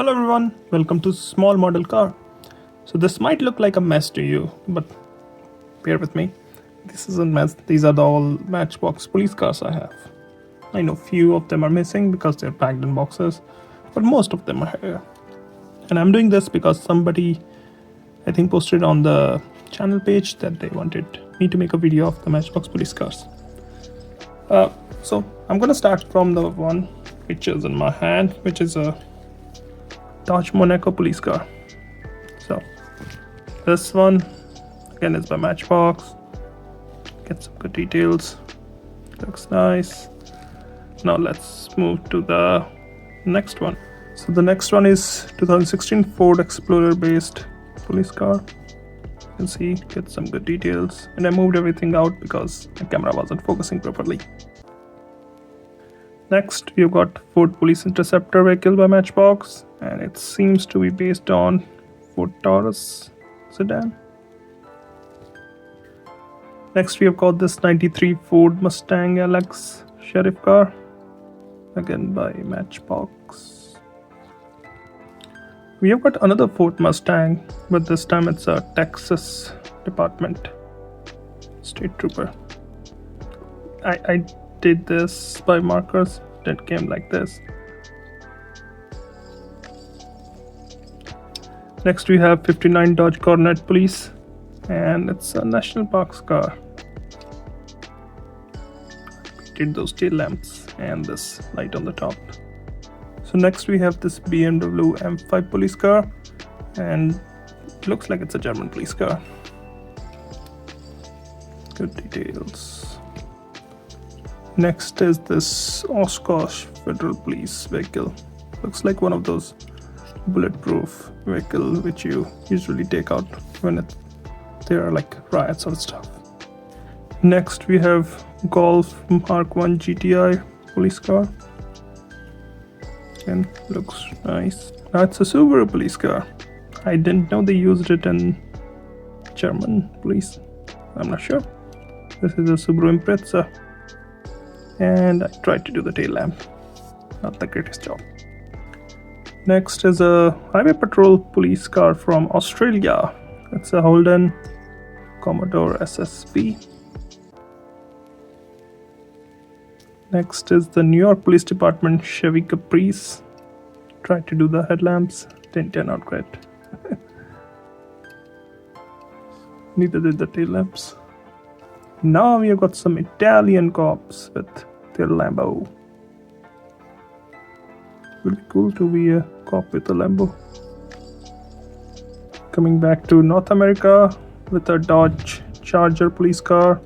Hello everyone, welcome to Small Model Car. So this might look like a mess to you, but bear with me. This isn't mess, these are the all Matchbox police cars I have. I know few of them are missing because they're packed in boxes, but most of them are here. And I'm doing this because somebody, I think, posted on the channel page that they wanted me to make a video of the Matchbox police cars. So I'm gonna start from the one which is in my hand, which is a Dodge Monaco police car. So this one again is by Matchbox. Get some good details. Looks nice. Now let's move to the next one. So the next one is 2016 Ford Explorer based police car. You can see, get some good details. And I moved everything out because the camera wasn't focusing properly. Next, we've got Ford Police Interceptor vehicle by Matchbox, and it seems to be based on Ford Taurus sedan. Next, we have got this 93 Ford Mustang LX Sheriff car, again by Matchbox. We have got another Ford Mustang, but this time it's a Texas Department State Trooper. I did this by markers that came like this. Next we have 59 Dodge Coronet Police, and it's a National Parks car. Did those tail lamps and this light on the top. So next we have this BMW M5 police car, and it looks like it's a German police car. Good details. Next is this Oshkosh Federal Police vehicle. Looks like one of those bulletproof vehicle which you usually take out when there are like riots or stuff. Next we have Golf Mark 1 GTI police car. And looks nice. Now it's a Subaru police car. I didn't know they used it in German police. I'm not sure. This is a Subaru Impreza. And I tried to do the tail lamp. Not the greatest job. Next is a highway patrol police car from Australia. It's a Holden Commodore SSP. Next is the New York Police Department Chevy Caprice. Tried to do the headlamps, didn't turn out great. Neither did the tail lamps. Now we have got some Italian cops with their Lambo. Would be cool to be a cop with a Lambo. Coming back to North America with a Dodge Charger police car.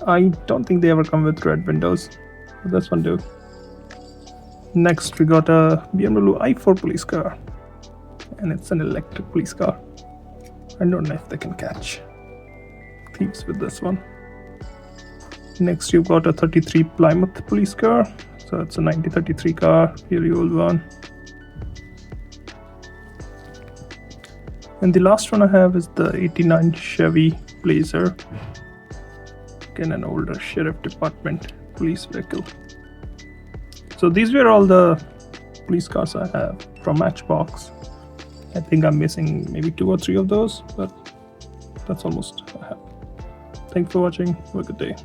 I don't think they ever come with red windows, but this one do. Next we got a BMW i4 police car, and it's an electric police car. I don't know if they can catch thieves with this one. Next you've got a 33 Plymouth police car. So it's a 1933 car, really old one. And the last one I have is the 89 Chevy Blazer. Again, an older sheriff department police vehicle. So these were all the police cars I have from Matchbox. I think I'm missing maybe 2 or 3 of those, but that's almost what I have. Thanks for watching. Have a good day.